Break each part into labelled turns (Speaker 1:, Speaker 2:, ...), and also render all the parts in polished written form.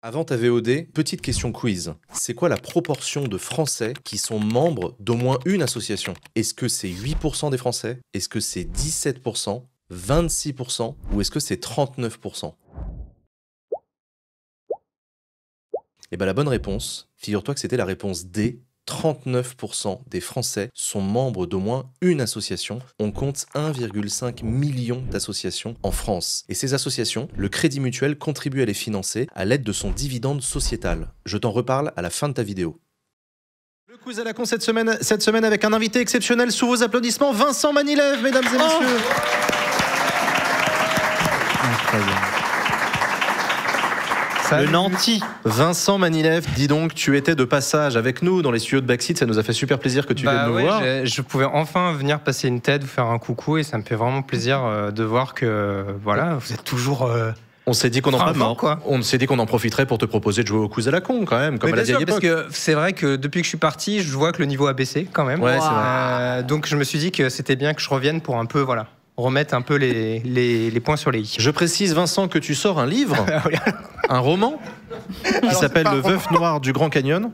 Speaker 1: Avant ta VOD, petite question quiz. C'est quoi la proportion de Français qui sont membres d'au moins une association? Est-ce que c'est 8% des Français? Est-ce que c'est 17%? 26%? Ou est-ce que c'est 39%? Eh bien la bonne réponse, figure-toi que c'était la réponse D. 39% des Français sont membres d'au moins une association. On compte 1,5 million d'associations en France. Et ces associations, le Crédit Mutuel contribue à les financer à l'aide de son dividende sociétal. Je t'en reparle à la fin de ta vidéo. Le quiz à la con cette semaine avec un invité exceptionnel sous vos applaudissements, Vincent Manilev, mesdames et messieurs.
Speaker 2: Incroyable. Le Nanti.
Speaker 1: Vincent Manilev, dis donc, tu étais de passage avec nous dans les studios de Backseat, ça nous a fait super plaisir que tu viennes nous voir.
Speaker 3: Je pouvais enfin venir passer une tête, vous faire un coucou, et ça me fait vraiment plaisir de voir que voilà, vous êtes toujours...
Speaker 1: On s'est dit qu'on en profiterait pour te proposer de jouer au quiz à la con quand même, comme à la vieille époque.
Speaker 3: Parce que c'est vrai que depuis que je suis parti, je vois que le niveau a baissé quand même.
Speaker 1: Ouais, c'est vrai.
Speaker 3: Donc je me suis dit que c'était bien que je revienne pour un peu, voilà, remettre un peu les points sur les i.
Speaker 1: Je précise, Vincent, que tu sors un livre, un roman, qui s'appelle Le Veuf Noir du Grand Canyon.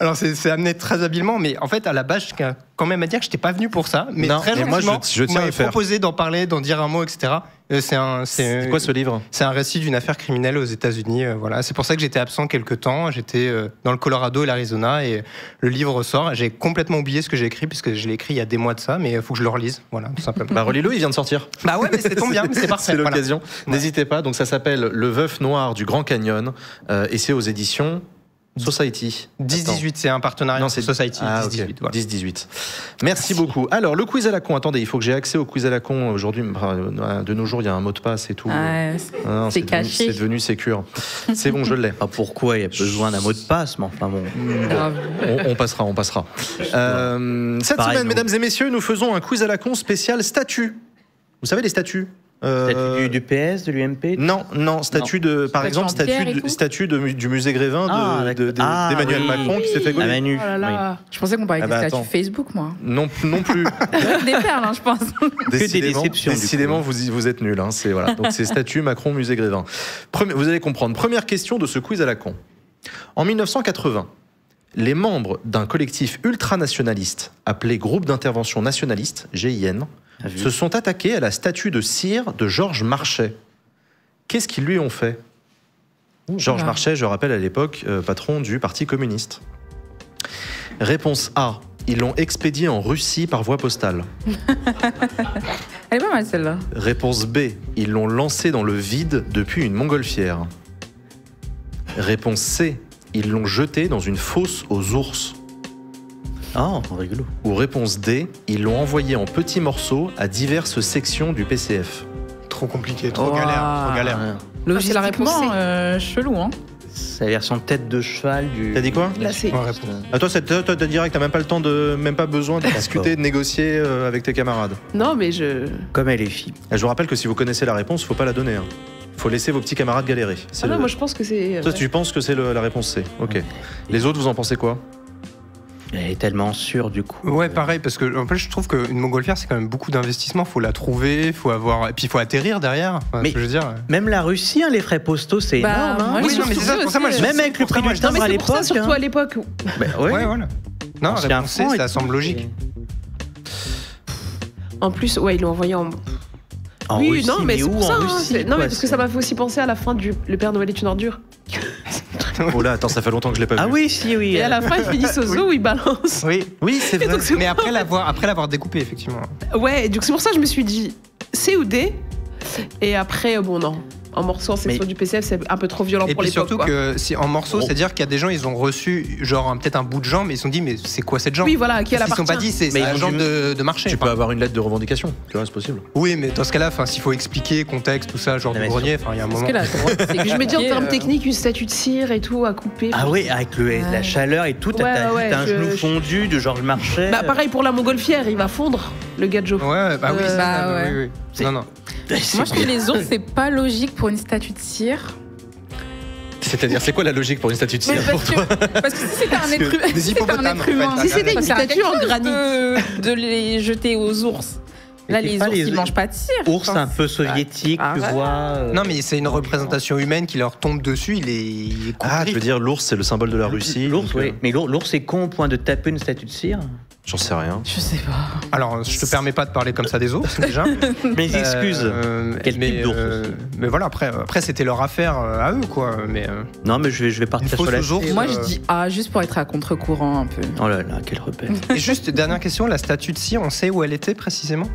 Speaker 3: Alors c'est amené très habilement, mais en fait à la base je tiens quand même à dire que je n'étais pas venu pour ça, mais
Speaker 1: non,
Speaker 3: très gentiment,
Speaker 1: moi je tiens à le faire.
Speaker 3: proposé d'en parler, d'en dire un mot, etc.
Speaker 1: C'est quoi ce livre?
Speaker 3: C'est un récit d'une affaire criminelle aux États-Unis. Voilà, c'est pour ça que j'étais absent quelques temps. J'étais dans le Colorado et l'Arizona, et le livre ressort. J'ai complètement oublié ce que j'ai écrit puisque je l'ai écrit il y a des mois de ça, mais il faut que je le relise. Voilà, tout simplement.
Speaker 1: Bah relis-le, il vient de sortir.
Speaker 3: Bah ouais, mais c'est tombe bien, c'est parfait.
Speaker 1: C'est l'occasion.
Speaker 3: Voilà.
Speaker 1: N'hésitez pas. Donc ça s'appelle Le Veuf Noir du Grand Canyon et c'est aux éditions Society.
Speaker 3: 10-18, c'est un partenariat.
Speaker 1: Non, c'est
Speaker 3: Society. 10-18.
Speaker 1: Okay.
Speaker 3: Voilà.
Speaker 1: 10-18. Merci beaucoup. Alors, le quiz à la con. Attendez, il faut que j'ai accès au quiz à la con. Aujourd'hui, de nos jours, il y a un mot de passe et tout.
Speaker 4: C'est caché.
Speaker 1: C'est devenu sécure. C'est bon, je l'ai.
Speaker 2: Ah, pourquoi il y a besoin d'un mot de passe, mais enfin bon.
Speaker 1: On passera. Cette semaine, mesdames et messieurs, nous faisons un quiz à la con spécial statut. Vous savez les statuts?
Speaker 2: Statut du PS, de l'UMP?
Speaker 1: Non, statut de, par exemple, statut du musée Grévin d'Emmanuel Macron qui s'est fait gauler.
Speaker 4: Oh là là. Oui. Je pensais qu'on parlait des statuts Facebook, moi.
Speaker 1: Non plus.
Speaker 4: Des perles, hein, je pense.
Speaker 1: Décidément, vous êtes nuls. Hein, voilà. Donc c'est statut Macron, musée Grévin. Vous allez comprendre. Première question de ce quiz à la con. En 1980, les membres d'un collectif ultranationaliste appelé Groupe d'intervention nationaliste, GIN, se sont attaqués à la statue de cire de Georges Marchais. Qu'est-ce qu'ils lui ont fait? Georges Marchais, je rappelle à l'époque, patron du Parti communiste. Réponse A. Ils l'ont expédié en Russie par voie postale.
Speaker 4: Elle est pas mal celle-là.
Speaker 1: Réponse B. Ils l'ont lancé dans le vide depuis une montgolfière. Réponse C. Ils l'ont jeté dans une fosse aux ours.
Speaker 2: Oh, rigolo.
Speaker 1: Ou réponse D, ils l'ont envoyé en petits morceaux à diverses sections du PCF.
Speaker 3: Trop compliqué, trop galère.
Speaker 4: C'est la réponse chelou, hein.
Speaker 2: C'est la version tête de cheval du...
Speaker 1: T'as dit quoi?
Speaker 3: Là, c'est...
Speaker 1: Toi, t'as direct, t'as même pas le temps même pas besoin de discuter, de négocier avec tes camarades.
Speaker 5: Non, mais je...
Speaker 2: Comme elle est fille.
Speaker 1: Je vous rappelle que si vous connaissez la réponse, faut pas la donner. Faut laisser vos petits camarades galérer.
Speaker 5: Non, moi je pense que c'est...
Speaker 1: Toi, tu penses que c'est la réponse C. Ok. Les autres, vous en pensez quoi?
Speaker 2: Elle est tellement sûre du coup.
Speaker 3: Ouais, pareil, parce que en plus je trouve qu'une montgolfière c'est quand même beaucoup d'investissement. Faut la trouver, faut avoir, et puis il faut atterrir derrière. Enfin,
Speaker 2: mais
Speaker 3: je veux dire.
Speaker 2: Même la Russie, les frais postaux, c'est énorme. Hein.
Speaker 3: Oui, non, mais c'est ça. Pour ça, moi,
Speaker 2: même avec le prix du timbre à l'époque.
Speaker 5: Surtout à l'époque.
Speaker 3: Ouais, voilà. Non, réponse C, ça semble logique.
Speaker 5: En plus, ils l'ont envoyé en.
Speaker 2: Oui, Russie,
Speaker 5: non, mais c'est pour ça. Non, mais parce que ça m'a fait aussi penser à la fin du Le Père Noël est une ordure.
Speaker 1: Oh là, attends, ça fait longtemps que je l'ai pas vu.
Speaker 2: Ah oui, si, oui.
Speaker 5: Et à la fin, ils finissent au zoo où ils balancent.
Speaker 1: Oui, c'est vrai.
Speaker 3: Mais après l'avoir découpé, effectivement.
Speaker 5: Ouais, donc c'est pour ça que je me suis dit C ou D. Et après, non. En morceaux, en section du PCF, c'est un peu trop violent pour l'époque.
Speaker 3: Et puis surtout que si en morceaux, c'est-à-dire qu'il y a des gens, ils ont reçu peut-être un bout de jambe, et ils se sont dit mais c'est quoi cette jambe?
Speaker 5: Oui, voilà, qui elle appartient.
Speaker 3: Ils se sont pas dit c'est la jambe de Marchais.
Speaker 1: Tu peux avoir une lettre de revendication, tu vois, c'est possible.
Speaker 3: Oui, mais dans ce cas-là, s'il faut expliquer contexte, tout ça, genre du grenier, il y a un moment.
Speaker 5: Je me dis en termes techniques, une statue de cire et tout à couper.
Speaker 2: Ah oui, avec la chaleur et tout, t'as un genou fondu de Georges Marchais.
Speaker 5: Bah pareil pour la montgolfière, il va fondre le gars de Joe.
Speaker 3: Ouais, oui. Non.
Speaker 4: Moi, je trouve que les autres, c'est pas logique pour une statue de cire.
Speaker 1: C'est-à-dire, c'est quoi la logique pour une statue de cire pour toi?
Speaker 4: Parce que si c'était un être humain,
Speaker 5: si c'était une statue en granit,
Speaker 4: de les jeter aux ours. Là, les ours, ils mangent pas de cire.
Speaker 2: Ours un peu soviétique, tu vois.
Speaker 3: Non, mais c'est une représentation humaine qui leur tombe dessus. Il est
Speaker 1: Ah, tu veux dire l'ours, c'est le symbole de la Russie.
Speaker 2: L'ours, oui. Mais l'ours est con au point de taper une statue de cire.
Speaker 1: J'en sais rien.
Speaker 4: Je sais pas.
Speaker 3: Alors, je te permets pas de parler comme ça des ours, déjà.
Speaker 2: Mes excuses. Quel type d'ours
Speaker 3: mais voilà, après c'était leur affaire à eux, quoi.
Speaker 2: Non, mais je vais partir sur la
Speaker 3: ours.
Speaker 4: Moi, je dis A, juste pour être à contre-courant un peu.
Speaker 2: Oh là là, quel repère.
Speaker 3: Et juste, dernière question, la statue de cire, on sait où elle était précisément?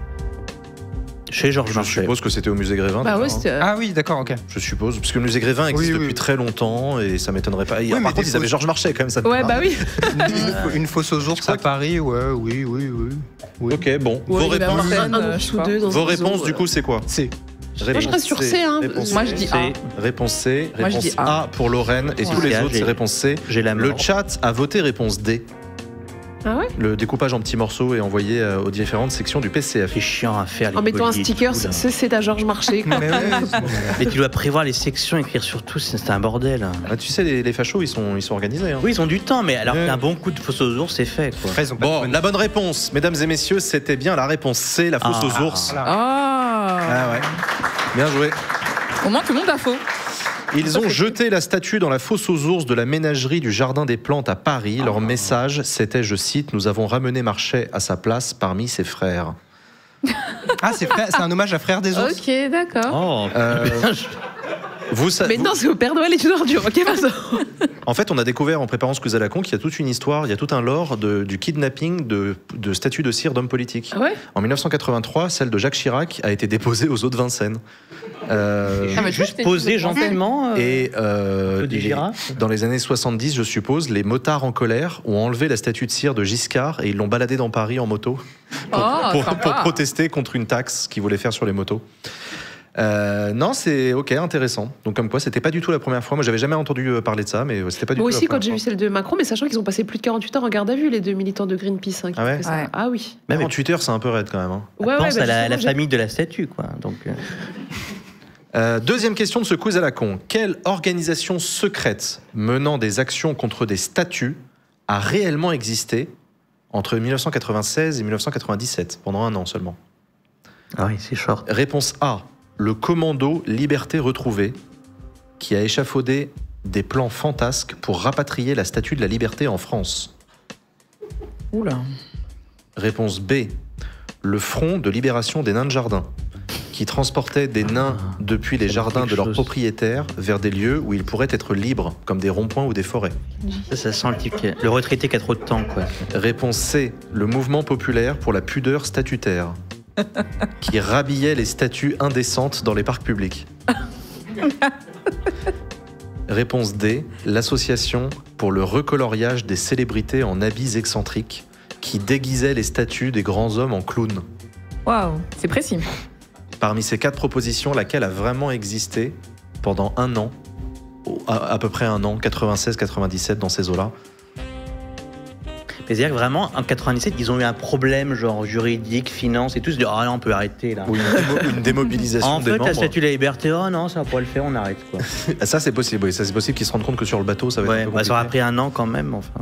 Speaker 2: Chez Georges Marchais.
Speaker 1: Je suppose que c'était au musée Grévin.
Speaker 5: Bah ouais,
Speaker 3: Ah oui, d'accord, ok.
Speaker 1: Je suppose, parce que le musée Grévin existe depuis très longtemps et ça m'étonnerait pas. Par contre, ils avaient Georges Marchais quand même. Ça
Speaker 5: ouais, bah oui.
Speaker 3: Une fosse aux ours à Paris, oui.
Speaker 1: Ok, bon. Vos réponses, du coup, c'est quoi?
Speaker 3: C.
Speaker 5: Moi, je reste sur C. Hein.
Speaker 4: Moi, je dis A.
Speaker 1: Réponse C.
Speaker 4: Moi, je
Speaker 1: Réponse
Speaker 4: dis A.
Speaker 1: A pour Lorraine et tous les autres, c'est réponse C. Le chat a voté réponse D.
Speaker 5: Ah ouais?
Speaker 1: Le découpage en petits morceaux est envoyé aux différentes sections du PCF.
Speaker 2: C'est chiant à faire.
Speaker 5: En mettant un sticker, c'est à Georges Marchais.
Speaker 2: Mais tu dois prévoir les sections, écrire sur tout, c'est un bordel.
Speaker 1: Ah, tu sais, les fachos, ils sont organisés. Hein.
Speaker 2: Oui, ils ont du temps, mais alors qu'un bon coup de fosse aux ours, c'est fait. Quoi.
Speaker 1: Bon, la bonne réponse, mesdames et messieurs, c'était bien la réponse C, la fosse aux ours. Ah ouais. Bien joué.
Speaker 4: Au moins, tout le monde a faux.
Speaker 1: Ils ont jeté la statue dans la fosse aux ours de la ménagerie du Jardin des Plantes à Paris. Leur message, c'était, je cite, « Nous avons ramené Marchais à sa place parmi ses frères. »
Speaker 3: Ah, c'est un hommage à Frère des ours.
Speaker 4: Ok, d'accord.
Speaker 5: Mais non, c'est au Père Noël et une ordure, ok, pardon.
Speaker 1: En fait, on a découvert en préparant ce quiz à la con qu'il y a toute une histoire, il y a tout un lore du kidnapping de statues de cire d'hommes politiques.
Speaker 5: Ah ouais?
Speaker 1: En 1983, celle de Jacques Chirac a été déposée aux eaux de Vincennes.
Speaker 2: Juste posée gentiment.
Speaker 1: Et
Speaker 2: des girafes.
Speaker 1: dans les années 70, je suppose, les motards en colère ont enlevé la statue de cire de Giscard et ils l'ont baladée dans Paris en moto pour protester contre une taxe qu'ils voulaient faire sur les motos. Non, c'est ok, intéressant. Donc comme quoi, c'était pas du tout la première fois. Moi, j'avais jamais entendu parler de ça, mais c'était pas du tout.
Speaker 5: Moi aussi,
Speaker 1: la première
Speaker 5: quand j'ai vu celle de Macron, mais sachant qu'ils ont passé plus de 48 heures en garde à vue, les deux militants de Greenpeace. Hein, qui fait ça.
Speaker 4: Ouais.
Speaker 5: Ah oui.
Speaker 1: Même en Twitter, c'est un peu raide quand même. Hein.
Speaker 2: Pense à la famille de la statue, quoi. Donc.
Speaker 1: Deuxième question de ce quiz à la con. Quelle organisation secrète menant des actions contre des statues a réellement existé entre 1996 et 1997, pendant un an seulement?
Speaker 2: Ah oui, c'est short.
Speaker 1: Réponse A. Le commando Liberté Retrouvée, qui a échafaudé des plans fantasques pour rapatrier la statue de la liberté en France.
Speaker 4: Oula.
Speaker 1: Réponse B. Le Front de Libération des Nains de Jardin, qui transportait des nains depuis les jardins de leurs propriétaires vers des lieux où ils pourraient être libres, comme des ronds-points ou des forêts.
Speaker 2: Ça sent le retraité qui a trop de temps, quoi.
Speaker 1: Réponse C. Le mouvement populaire pour la pudeur statutaire, qui rhabillait les statues indécentes dans les parcs publics. Réponse D. L'association pour le recoloriage des célébrités en habits excentriques, qui déguisait les statues des grands hommes en clowns.
Speaker 4: Waouh, c'est précis.
Speaker 1: Parmi ces 4 propositions, laquelle a vraiment existé pendant un an, à peu près un an, 96-97, dans ces eaux-là?
Speaker 2: C'est-à-dire que vraiment, en 97, ils ont eu un problème genre juridique, finance et tout. Ils se disent, ah là, on peut arrêter là.
Speaker 1: Ou une démobilisation des membres.
Speaker 2: En fait, la statue de la liberté, oh non, ça va pas le faire, on arrête, quoi.
Speaker 1: Ça, c'est possible, oui. Ça, c'est possible qu'ils se rendent compte que sur le bateau, ça va être un peu compliqué.
Speaker 2: Ça aura pris un an quand même, enfin.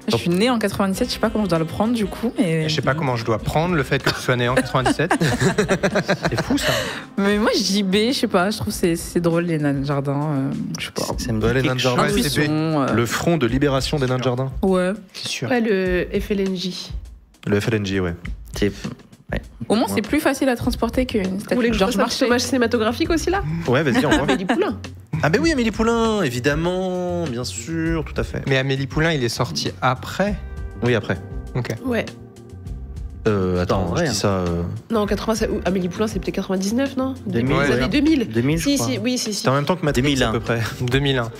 Speaker 4: Je suis née en 97, je sais pas comment je dois le prendre du coup. Mais...
Speaker 3: Je sais pas comment je dois prendre le fait que tu sois née en 97. C'est fou ça.
Speaker 4: Mais moi je dis B, je sais pas, je trouve que c'est drôle les nains de jardin. Je sais pas.
Speaker 1: Les nains de jardin, c'est B. Le Front de Libération des Nains de Jardin.
Speaker 4: Ouais.
Speaker 3: C'est sûr.
Speaker 5: Ouais, le FLNJ.
Speaker 1: Le FLNJ, ouais.
Speaker 2: Ouais.
Speaker 4: Au moins, c'est plus facile à transporter qu'une statue de Georges Marchais.
Speaker 5: Hommage cinématographique aussi là.
Speaker 1: Ouais, vas-y, on voit.
Speaker 5: Amélie Poulain.
Speaker 1: Ah ben oui, Amélie Poulain, évidemment, bien sûr, tout à fait.
Speaker 3: Mais Amélie Poulain, il est sorti après.
Speaker 1: Oui, après.
Speaker 3: Ok.
Speaker 5: Ouais.
Speaker 1: Attends, je dis ça.
Speaker 5: Non, 87. Amélie Poulain, c'est peut-être 99, non?
Speaker 2: 2000.
Speaker 5: Les années 2000.
Speaker 2: 2000,
Speaker 5: si,
Speaker 2: je crois.
Speaker 5: si, oui, si.
Speaker 1: C'est en même temps que Matrix,
Speaker 2: 2001.
Speaker 1: à peu près.
Speaker 3: 2001.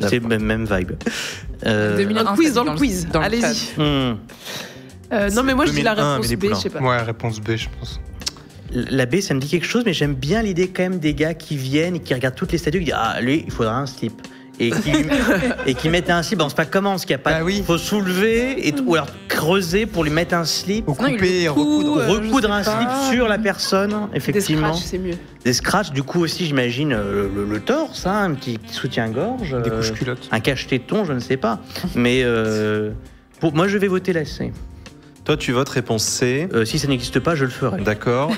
Speaker 2: C'est même vibe.
Speaker 4: 2001,
Speaker 5: un quiz dans le quiz. Allez-y. Non, mais moi, je dis la réponse B, je sais pas.
Speaker 3: Ouais, réponse B, je pense.
Speaker 2: La B, ça me dit quelque chose, mais j'aime bien l'idée quand même des gars qui viennent et qui regardent toutes les statues et qui disent ah, lui, il faudra un slip. Et qui mettent un slip, on sait pas comment, parce qu'il n'y a pas.
Speaker 3: oui.
Speaker 2: Faut soulever ou alors creuser pour lui mettre un slip.
Speaker 3: Ou couper,
Speaker 2: recoudre un slip sur la personne, effectivement.
Speaker 5: Des scratchs, c'est mieux.
Speaker 2: Des scratchs, du coup aussi, j'imagine le torse, hein, un petit soutien-gorge.
Speaker 3: Des couches culottes.
Speaker 2: Un cache-téton, je ne sais pas. Mais moi, je vais voter la C.
Speaker 1: Toi, tu votes réponse C.
Speaker 2: Si ça n'existe pas, je le ferai.
Speaker 1: D'accord.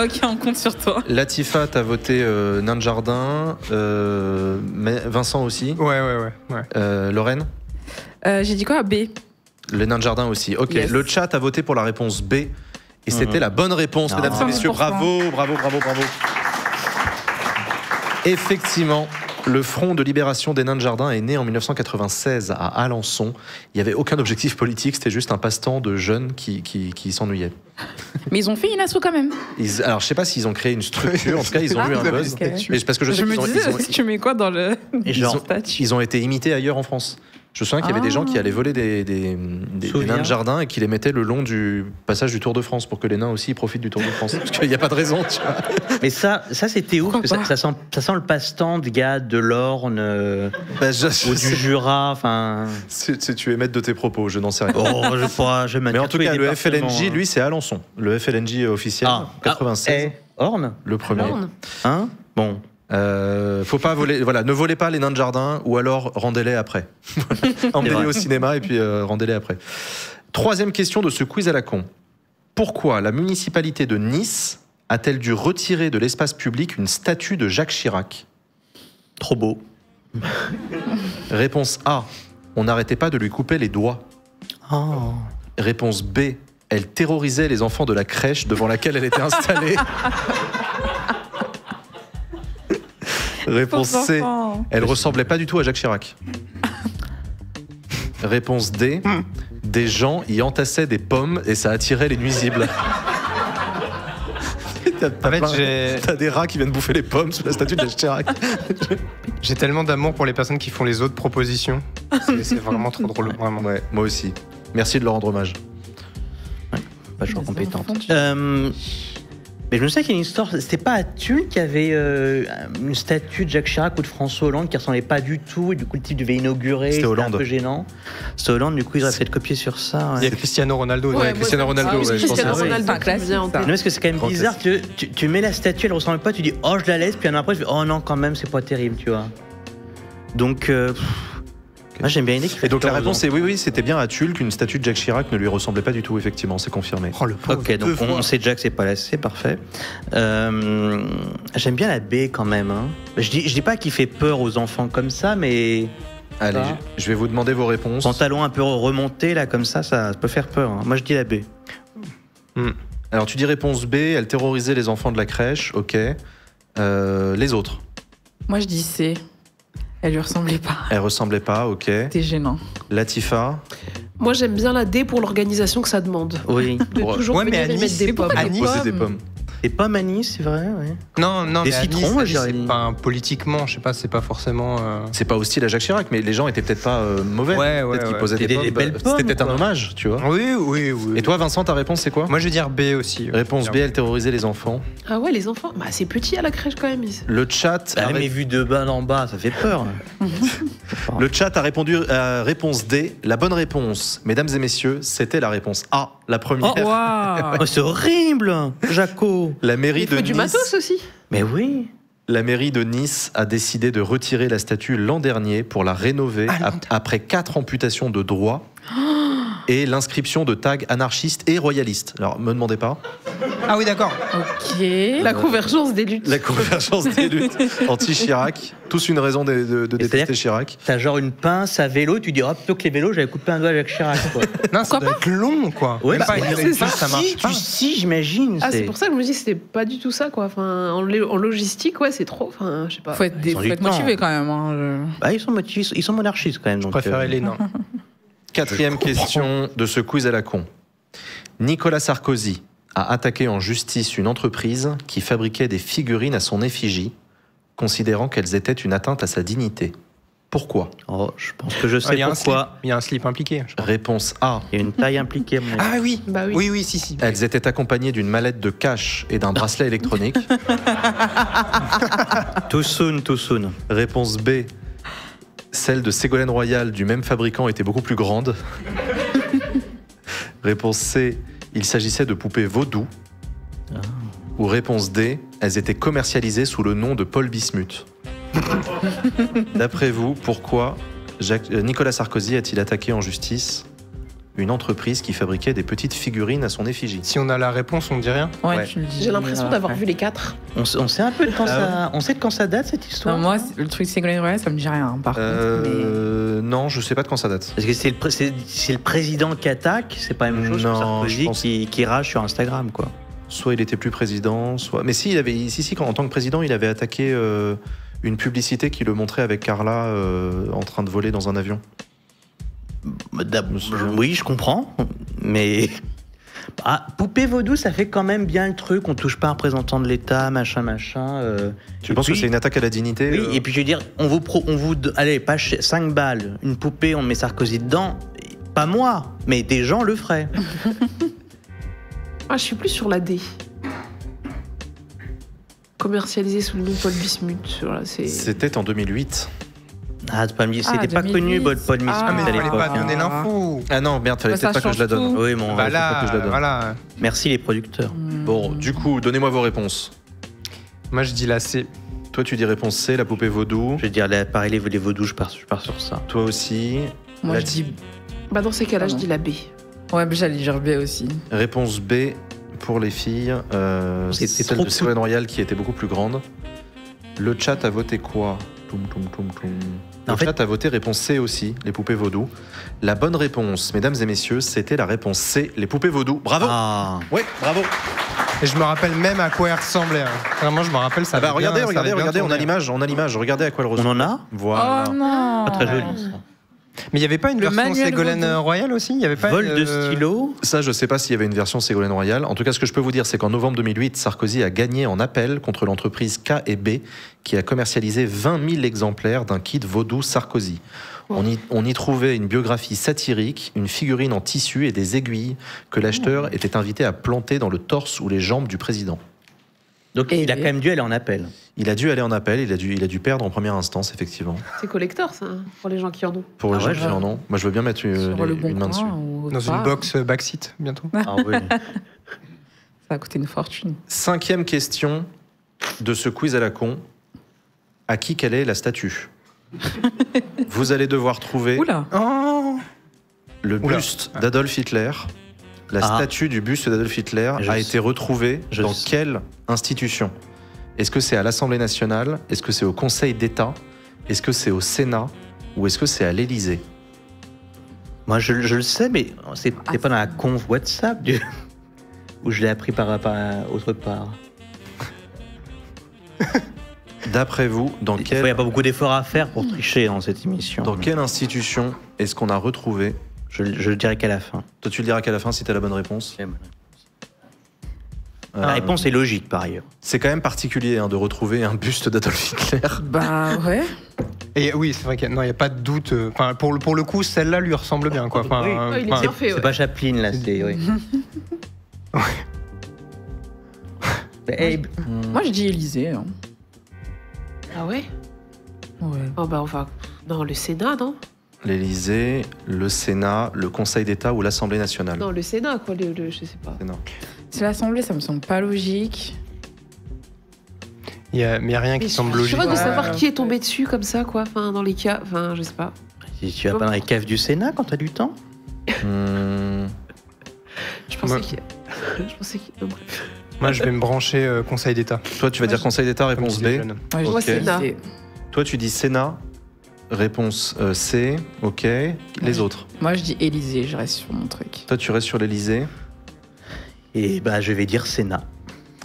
Speaker 4: Ok, on compte sur toi.
Speaker 1: Latifa, t'as voté nain de jardin. Vincent aussi.
Speaker 3: Ouais.
Speaker 1: Lorraine,
Speaker 4: J'ai dit quoi? B.
Speaker 1: les nains de jardin aussi. Ok,
Speaker 4: Yes.
Speaker 1: le chat a voté pour la réponse B. Et c'était la bonne réponse,
Speaker 2: Ah.
Speaker 1: mesdames et messieurs.
Speaker 4: 100%.
Speaker 1: Bravo. Effectivement, le Front de libération des nains de jardin est né en 1996 à Alençon. Il n'y avait aucun objectif politique, c'était juste un passe-temps de jeunes qui s'ennuyaient.
Speaker 4: Mais ils ont fait une asso quand même.
Speaker 1: Alors, je sais pas s'ils ont créé une structure, en tout cas, ils ont eu un buzz.
Speaker 4: ok.
Speaker 1: Mais parce que je sais
Speaker 4: Je me
Speaker 1: qu'ils ont,
Speaker 4: disais,
Speaker 1: ils ont-
Speaker 4: si tu mets quoi dans le
Speaker 2: Et genre,
Speaker 4: statut?
Speaker 1: ils ont été imités ailleurs en France. Je me souviens qu'il y avait des gens qui allaient voler des nains de jardin et qui les mettaient le long du passage du Tour de France pour que les nains aussi ils profitent du Tour de France. Parce qu'il n'y a pas de raison, tu vois.
Speaker 2: mais ça c'était ouf.
Speaker 4: Pourquoi
Speaker 2: Parce que ça sent le passe-temps de gars de l'Orne
Speaker 1: Bah,
Speaker 2: ou du Jura. Enfin.
Speaker 1: tu es maître de tes propos, je n'en sais rien.
Speaker 2: Oh, je crois, je
Speaker 1: Mais en tout cas, le FLNJ,
Speaker 2: lui,
Speaker 1: lui, c'est Alençon. Le FLNJ officiel, 96,
Speaker 2: Orne,
Speaker 1: le premier.
Speaker 5: Lorne.
Speaker 2: hein. Bon.
Speaker 1: Faut pas voler, voilà, ne volez pas les nains de jardin ou alors rendez-les après. Emmenez-les au cinéma et puis rendez-les après. Troisième question de ce quiz à la con. Pourquoi la municipalité de Nice a-t-elle dû retirer de l'espace public une statue de Jacques Chirac?
Speaker 2: Trop beau.
Speaker 1: Réponse A. On n'arrêtait pas de lui couper les doigts.
Speaker 2: Oh.
Speaker 1: Réponse B. Elle terrorisait les enfants de la crèche devant laquelle elle était installée. Réponse C. Elle ressemblait pas du tout à Jacques Chirac. Réponse D. Des gens y entassaient des pommes et ça attirait les nuisibles. T'as des rats qui viennent bouffer les pommes sous la statue de Jacques Chirac.
Speaker 3: J'ai tellement d'amour pour les personnes qui font les autres propositions. C'est vraiment trop drôle, vraiment.
Speaker 1: Ouais, moi aussi. Merci de leur rendre hommage.
Speaker 2: Vachement
Speaker 4: Les
Speaker 2: compétente.
Speaker 4: enfants
Speaker 2: Mais je me souviens qu'il y a une histoire, c'était pas à Tulle qu'il y avait une statue de Jacques Chirac ou de François Hollande qui ressemblait pas du tout, et du coup le type devait inaugurer,
Speaker 1: C'était
Speaker 2: un
Speaker 1: Hollande.
Speaker 2: peu gênant. C'était Hollande, du coup ils auraient peut-être copié sur ça.
Speaker 3: Il y a Cristiano Ronaldo.
Speaker 5: Ouais,
Speaker 1: Cristiano
Speaker 5: moi,
Speaker 1: Ronaldo,
Speaker 5: ça-
Speaker 1: ouais, je pense
Speaker 5: Cristiano
Speaker 1: que c'est-
Speaker 5: Ronaldo,
Speaker 4: c'est un
Speaker 5: qui me
Speaker 4: classique,
Speaker 5: vient en
Speaker 4: ça.
Speaker 5: tête.
Speaker 2: Non, parce que c'est quand même
Speaker 1: Grand
Speaker 2: bizarre, tu mets la statue, elle ressemble pas, tu dis oh je la laisse, puis un an après tu fais oh non quand même c'est pas terrible, tu vois. Donc moi j'aime bien l'idée qu'il fait
Speaker 1: Et donc la
Speaker 2: peur aux
Speaker 1: réponse est oui, c'était bien à Tulle qu'une statue de Jacques Chirac ne lui ressemblait pas du tout, effectivement, c'est confirmé.
Speaker 3: Oh, le pauvre.
Speaker 2: Ok, donc on sait déjà que c'est pas là, c'est parfait. J'aime bien la baie quand même. Hein. Je dis pas qu'il fait peur aux enfants comme ça, mais
Speaker 1: Allez,
Speaker 2: Ça.
Speaker 1: je vais vous demander vos réponses.
Speaker 2: pantalon un peu remonté là comme ça peut faire peur. Hein. Moi je dis la baie.
Speaker 1: Alors tu dis réponse B, elle terrorisait les enfants de la crèche, ok. Les autres,
Speaker 4: Moi, je dis C. Elle lui ressemblait pas.
Speaker 1: elle ressemblait pas, ok.
Speaker 4: C'était gênant.
Speaker 1: Latifa,
Speaker 5: Moi, j'aime bien la D pour l'organisation que ça demande.
Speaker 2: Oui.
Speaker 5: De
Speaker 1: Ouais.
Speaker 5: toujours
Speaker 3: Ouais, mais
Speaker 5: venir
Speaker 3: à
Speaker 5: y
Speaker 3: Nice,
Speaker 5: mettre des
Speaker 4: c'est
Speaker 5: pommes.
Speaker 4: pourquoi
Speaker 3: À
Speaker 4: des
Speaker 3: Nice,
Speaker 1: poser des pommes.
Speaker 2: Et pas Manis, c'est vrai. Ouais.
Speaker 3: Non,
Speaker 2: Des
Speaker 3: mais à
Speaker 2: citrons,
Speaker 3: Nice,
Speaker 2: moi,
Speaker 3: c'est
Speaker 2: j'irais
Speaker 3: pas politiquement, je sais pas, c'est pas forcément.
Speaker 1: C'est pas hostile à Jacques Chirac, mais les gens étaient peut-être pas mauvais.
Speaker 3: Ouais,
Speaker 1: Peut-être qu'ils
Speaker 3: ouais.
Speaker 1: posaient des
Speaker 2: C'était
Speaker 1: pommes.
Speaker 2: des belles
Speaker 1: C'était
Speaker 2: pommes,
Speaker 1: peut-être un
Speaker 2: quoi.
Speaker 1: hommage, tu vois.
Speaker 3: Oui.
Speaker 1: Et toi, Vincent, ta réponse c'est quoi?
Speaker 3: Moi, je veux dire B aussi.
Speaker 1: Réponse B, elle terrorisait les enfants.
Speaker 5: Ah ouais, les enfants. Bah, c'est petit à la crèche quand même.
Speaker 1: Le chat,
Speaker 2: Ah, mais vu de bas en bas, ça fait peur.
Speaker 1: le chat a répondu à réponse D. La bonne réponse, mesdames et messieurs, c'était la réponse A, la première.
Speaker 4: Waouh.
Speaker 2: Oh, c'est horrible, Jaco.
Speaker 1: La mairie
Speaker 5: Il
Speaker 1: de
Speaker 5: faut du
Speaker 1: Nice.
Speaker 5: matos aussi.
Speaker 2: Mais oui.
Speaker 1: La mairie de Nice a décidé de retirer la statue l'an dernier pour la rénover après 4 amputations de doigts et l'inscription de tags anarchistes et royalistes. Alors, me demandez pas.
Speaker 3: Ah oui, d'accord.
Speaker 4: Ok.
Speaker 5: La convergence des luttes.
Speaker 1: La convergence des luttes anti-Chirac. Tous une raison de détester
Speaker 2: c'est-à-dire-
Speaker 1: Chirac.
Speaker 2: T'as genre une pince à vélo, tu dis oh plutôt que les vélos, j'avais coupé un doigt avec Chirac. Quoi.
Speaker 3: Non, ça doit être long, quoi.
Speaker 2: Ouais,
Speaker 3: Même
Speaker 2: bah,
Speaker 3: pas
Speaker 2: ouais,
Speaker 3: une
Speaker 5: c'est
Speaker 3: pince, ça marche pas.
Speaker 2: Si, j'imagine.
Speaker 5: Ah, c'est pour ça que je me dis que c'était pas du tout ça, quoi. Enfin, en logistique, ouais, c'est trop. Enfin, je sais pas.
Speaker 4: Faut être,
Speaker 2: Ils ont
Speaker 4: faut
Speaker 2: du
Speaker 4: être
Speaker 2: temps.
Speaker 4: motivé quand même. Hein,
Speaker 2: Bah, ils sont motivés, ils sont monarchistes quand même.
Speaker 3: Je
Speaker 2: Donc,
Speaker 3: préférais les nains.
Speaker 1: Quatrième question de ce quiz à la con. Nicolas Sarkozy a attaqué en justice une entreprise qui fabriquait des figurines à son effigie, considérant qu'elles étaient une atteinte à sa dignité. Pourquoi?
Speaker 2: Oh, je pense que je
Speaker 3: Il
Speaker 2: sais
Speaker 3: y a un
Speaker 2: pourquoi.
Speaker 3: slip. Il y a un slip impliqué. je crois.
Speaker 1: Réponse A.
Speaker 2: Il y a une taille impliquée. à mon avis.
Speaker 3: Ah oui.
Speaker 5: Bah oui.
Speaker 3: Oui, si.
Speaker 1: Elles étaient accompagnées d'une mallette de cash et d'un bracelet électronique.
Speaker 2: Too soon.
Speaker 1: Réponse B. Celle de Ségolène Royal du même fabricant était beaucoup plus grande. Réponse C. Il s'agissait de poupées vaudou. Ou réponse D. Elles étaient commercialisées sous le nom de Paul Bismuth. D'après vous, pourquoi Nicolas Sarkozy a-t-il attaqué en justice une entreprise qui fabriquait des petites figurines à son effigie?
Speaker 3: Si on a la réponse, on dit rien.
Speaker 1: Ouais.
Speaker 4: tu le dis
Speaker 5: J'ai l'impression d'avoir
Speaker 4: après.
Speaker 5: vu les 4.
Speaker 2: On sait un peu de quand ça. On sait de quand ça date cette histoire.
Speaker 4: Non, moi, le truc Ségolène Royal, ça me dit rien, par contre.
Speaker 1: Non, je sais pas de quand ça date.
Speaker 2: Parce que c'est le président qui attaque, c'est pas la même chose que
Speaker 1: Non,
Speaker 2: Sarkozy
Speaker 1: je pense-
Speaker 2: qui rage sur Instagram, quoi.
Speaker 1: Soit il était plus président, soit. Mais si, quand, en tant que président, il avait attaqué une publicité qui le montrait avec Carla en train de voler dans un avion.
Speaker 2: Oui, je comprends, mais poupée vaudou, ça fait quand même bien le truc. On touche pas un représentant de l'État, machin.
Speaker 1: Tu penses que c'est une attaque à la dignité?
Speaker 2: Oui, et puis je veux dire, allez, pas 5 balles, une poupée, on met Sarkozy dedans. Pas moi, mais des gens le feraient.
Speaker 5: Je suis plus sur la D. Commercialisé sous le nom Paul Bismuth. Voilà,
Speaker 1: C'était en 2008.
Speaker 2: C'était pas
Speaker 4: 2008.
Speaker 2: connu, Paul Bismuth
Speaker 3: Ah, mais
Speaker 2: à
Speaker 3: il fallait
Speaker 2: l'époque.
Speaker 3: pas donner l'info.
Speaker 1: Ah non, merde, fallait
Speaker 4: Bah, ça
Speaker 1: peut-être pas que je la
Speaker 4: change
Speaker 1: donne.
Speaker 4: tout.
Speaker 2: Oui, bon,
Speaker 3: Bah
Speaker 1: fallait pas que je la
Speaker 3: là,
Speaker 1: donne.
Speaker 3: voilà.
Speaker 2: merci les producteurs.
Speaker 1: Bon, du coup, donnez-moi vos réponses.
Speaker 3: Moi, je dis la C.
Speaker 1: Toi, tu dis réponse C, la poupée vaudou.
Speaker 2: Je veux dire, pareil, les vaudous, je pars sur ça.
Speaker 1: Toi aussi.
Speaker 4: Moi,
Speaker 1: La
Speaker 4: je dis.
Speaker 5: Dans ces cas-là, je dis la B.
Speaker 4: Ouais, mais j'allais dire B aussi.
Speaker 1: Réponse B pour les filles.
Speaker 2: C'est
Speaker 1: Celle
Speaker 2: trop
Speaker 1: de Ségolène Royal qui était beaucoup plus grande. Le chat a voté quoi? Le chat a voté réponse C aussi, les poupées vaudou. La bonne réponse, mesdames et messieurs, c'était la réponse C, les poupées vaudou. Bravo.
Speaker 2: Ah.
Speaker 1: Oui, bravo.
Speaker 3: Et je me rappelle même à quoi elle ressemblait. Vraiment, je me rappelle ça.
Speaker 1: Regardez,
Speaker 3: avait bien
Speaker 1: on a
Speaker 3: tourné.
Speaker 1: l'image. Regardez à quoi elle
Speaker 2: On
Speaker 1: ressemble.
Speaker 2: en a
Speaker 1: Voilà.
Speaker 4: Oh non.
Speaker 2: Pas très joli. Ça.
Speaker 3: Mais il n'y avait pas une
Speaker 4: Le
Speaker 3: version
Speaker 4: manuel
Speaker 3: Ségolène
Speaker 4: vaudou.
Speaker 3: Royal aussi? Il y avait pas
Speaker 2: Vol de stylo.
Speaker 1: Ça, je sais pas s'il y avait une version Ségolène Royal. En tout cas, ce que je peux vous dire, c'est qu'en novembre 2008, Sarkozy a gagné en appel contre l'entreprise K&B qui a commercialisé 20 000 exemplaires d'un kit vaudou Sarkozy. On y trouvait une biographie satirique, une figurine en tissu et des aiguilles que l'acheteur était invité à planter dans le torse ou les jambes du président.
Speaker 2: Donc il a quand même dû aller en appel.
Speaker 1: Il a dû aller en appel, il a dû perdre en première instance, effectivement.
Speaker 5: C'est collector, ça, pour les gens qui en ont.
Speaker 1: Pour les
Speaker 2: Ah
Speaker 1: gens
Speaker 2: ouais,
Speaker 1: qui en ont. Moi, je veux bien mettre
Speaker 4: Sur le bon
Speaker 1: une main dessus.
Speaker 4: coin ou
Speaker 3: Dans
Speaker 4: autre
Speaker 3: une
Speaker 4: part.
Speaker 3: box backseat bientôt.
Speaker 2: Ah oui.
Speaker 4: Ça a coûté une fortune.
Speaker 1: 5e question de ce quiz à la con. À qui quelle est la statue? Vous allez devoir trouver
Speaker 4: Oula.
Speaker 3: Oh
Speaker 1: le
Speaker 3: Oula.
Speaker 1: buste d'Adolf Hitler. La
Speaker 2: Ah.
Speaker 1: statue du buste d'Adolf Hitler
Speaker 2: Je
Speaker 1: a
Speaker 2: sais.
Speaker 1: été retrouvée
Speaker 2: Je
Speaker 1: dans
Speaker 2: sais.
Speaker 1: quelle institution? Est-ce que c'est à l'Assemblée nationale? Est-ce que c'est au Conseil d'État? Est-ce que c'est au Sénat? Ou est-ce que c'est à l'Élysée?
Speaker 2: Moi, je le sais, mais c'était pas dans la conf WhatsApp où je l'ai appris par autre part.
Speaker 1: D'après vous, dans
Speaker 2: Il n'y a
Speaker 1: quelle,
Speaker 2: pas beaucoup d'efforts à faire pour tricher dans cette émission.
Speaker 1: dans quelle institution est-ce qu'on a retrouvé?
Speaker 2: Je le dirai qu'à la fin.
Speaker 1: Toi, tu le diras qu'à la fin si t'as la bonne réponse.
Speaker 2: La réponse est logique, par ailleurs.
Speaker 1: C'est quand même particulier hein, de retrouver un buste d'Adolf Hitler.
Speaker 4: Bah ouais.
Speaker 3: Et oui, c'est vrai qu'il n'y a pas de doute. Enfin, pour le coup, celle-là lui ressemble bien. Quoi. Enfin,
Speaker 2: Oui.
Speaker 5: Ouais, il est bien fait,
Speaker 2: C'est
Speaker 5: ouais.
Speaker 2: pas Chaplin, là, c'est... Oui. Mais,
Speaker 4: Moi, je dis Élysée. Hein.
Speaker 5: Ah ouais?
Speaker 4: Ouais.
Speaker 5: Oh bah enfin, non, le Sénat, non?
Speaker 1: L'Élysée, le Sénat, le Conseil d'État ou l'Assemblée nationale?
Speaker 5: Non, le Sénat, quoi, je sais pas.
Speaker 1: Sénat.
Speaker 4: C'est l'Assemblée, ça me semble pas logique.
Speaker 3: mais il n'y a rien qui
Speaker 5: Mais
Speaker 3: semble
Speaker 5: je suis
Speaker 3: logique.
Speaker 5: curieuse de
Speaker 4: Ouais.
Speaker 5: savoir qui est tombé dessus comme ça, quoi. Enfin, dans les cas, enfin, je sais pas.
Speaker 2: si tu vas pas dans les caves du Sénat quand t'as du temps?
Speaker 5: Je pensais
Speaker 3: Moi-
Speaker 5: qu'il. Je pensais qu'il. non, bref.
Speaker 3: Moi, je vais me brancher Conseil d'État.
Speaker 1: Toi, tu vas dire Conseil d'État,
Speaker 3: comme
Speaker 1: réponse B.
Speaker 3: disait Jeanne.
Speaker 4: Ouais, je
Speaker 1: Ok.
Speaker 4: dis Élysée.
Speaker 5: Sénat.
Speaker 1: Toi, tu dis Sénat, réponse C. Ok. Les autres?
Speaker 4: Moi, je dis Élysée, je reste sur mon truc.
Speaker 1: Toi, tu restes sur l'Élysée.
Speaker 2: Et bah, je vais dire Sénat.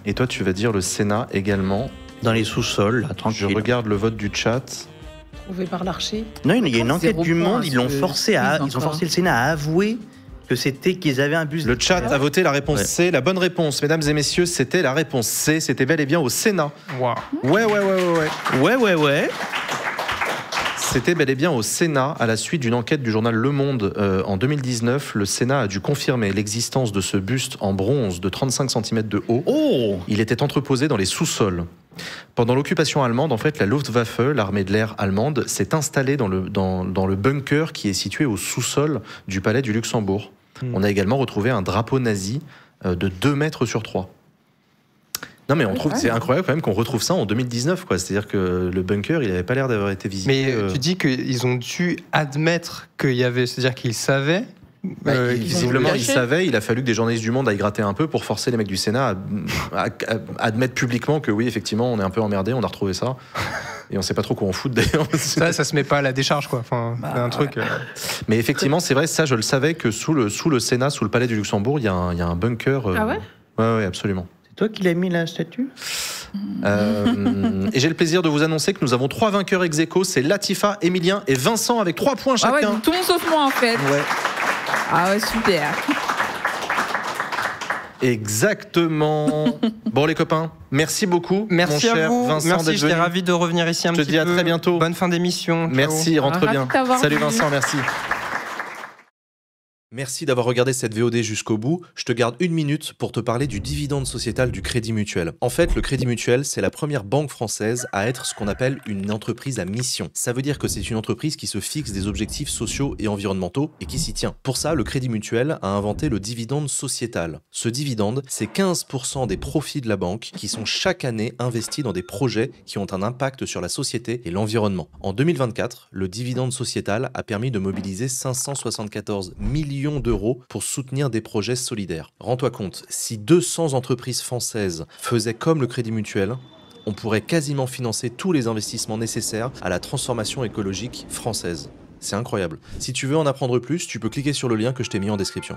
Speaker 1: Et toi, tu vas dire le Sénat également.
Speaker 2: Dans les sous-sols, là,
Speaker 1: Je
Speaker 2: tranquille.
Speaker 1: regarde le vote du chat.
Speaker 5: Trouvé par l'archer.
Speaker 2: Non, il y a une
Speaker 4: Zéro
Speaker 2: enquête du
Speaker 4: point
Speaker 2: Monde,
Speaker 4: à
Speaker 2: ils l'ont
Speaker 4: ce
Speaker 2: forcé
Speaker 4: quiz
Speaker 2: ils ont
Speaker 4: encore.
Speaker 2: forcé le Sénat à avouer qu'ils avaient un bus.
Speaker 1: Le chat a voté la réponse
Speaker 2: Ouais.
Speaker 1: C. La bonne réponse, mesdames et messieurs, c'était la réponse C. C'était bel et bien au Sénat.
Speaker 3: Waouh.
Speaker 2: Ouais.
Speaker 1: C'était bel et bien au Sénat, à la suite d'une enquête du journal Le Monde en 2019. Le Sénat a dû confirmer l'existence de ce buste en bronze de 35 cm de haut.
Speaker 2: Oh!
Speaker 1: Il était entreposé dans les sous-sols. Pendant l'occupation allemande, en fait, la Luftwaffe, l'armée de l'air allemande, s'est installée dans le bunker qui est situé au sous-sol du palais du Luxembourg. On a également retrouvé un drapeau nazi de 2 mètres sur 3. Non mais c'est incroyable quand même qu'on retrouve ça en 2019, quoi. C'est-à-dire que le bunker, il n'avait pas l'air d'avoir été visité.
Speaker 3: Mais tu dis qu'ils ont dû admettre qu'il y avait, c'est-à-dire qu'ils savaient
Speaker 1: Visiblement, il savait, il a fallu que des journalistes du Monde aillent gratter un peu pour forcer les mecs du Sénat à admettre publiquement que oui, effectivement, on est un peu emmerdé, on a retrouvé ça. Et on sait pas trop quoi en foutre d'ailleurs.
Speaker 3: Ça se met pas à la décharge, quoi. Enfin, c'est un truc.
Speaker 1: Mais effectivement, c'est vrai, ça, je le savais que sous le Sénat, sous le palais du Luxembourg, il y a un bunker.
Speaker 5: Ah ouais ?
Speaker 1: Ouais, absolument.
Speaker 2: C'est toi qui l'as mis la statue ?
Speaker 1: Et j'ai le plaisir de vous annoncer que nous avons 3 vainqueurs ex aequo, c'est Latifa, Emilien et Vincent avec 3 points chacun.
Speaker 4: Ah ouais, tout le monde sauf moi en fait.
Speaker 1: Ouais.
Speaker 4: Ah ouais, super.
Speaker 1: Exactement. Bon les copains, merci beaucoup.
Speaker 3: Merci
Speaker 1: mon
Speaker 3: à
Speaker 1: cher
Speaker 3: vous.
Speaker 1: Vincent,
Speaker 3: merci, j'étais
Speaker 1: venu.
Speaker 3: ravi de revenir ici un petit peu.
Speaker 1: Je te dis à très bientôt.
Speaker 3: Bonne fin d'émission. Ciao.
Speaker 1: Merci, rentre
Speaker 4: Ravi
Speaker 1: bien.
Speaker 4: de t'avoir
Speaker 1: Salut
Speaker 4: vu.
Speaker 1: Vincent, merci. Merci d'avoir regardé cette VOD jusqu'au bout. Je te garde 1 minute pour te parler du dividende sociétal du Crédit Mutuel. En fait, le Crédit Mutuel, c'est la première banque française à être ce qu'on appelle une entreprise à mission. Ça veut dire que c'est une entreprise qui se fixe des objectifs sociaux et environnementaux et qui s'y tient. Pour ça, le Crédit Mutuel a inventé le dividende sociétal. Ce dividende, c'est 15% des profits de la banque qui sont chaque année investis dans des projets qui ont un impact sur la société et l'environnement. En 2024, le dividende sociétal a permis de mobiliser 574 millions d'euros pour soutenir des projets solidaires. Rends-toi compte, si 200 entreprises françaises faisaient comme le Crédit Mutuel, on pourrait quasiment financer tous les investissements nécessaires à la transformation écologique française. C'est incroyable. Si tu veux en apprendre plus, tu peux cliquer sur le lien que je t'ai mis en description.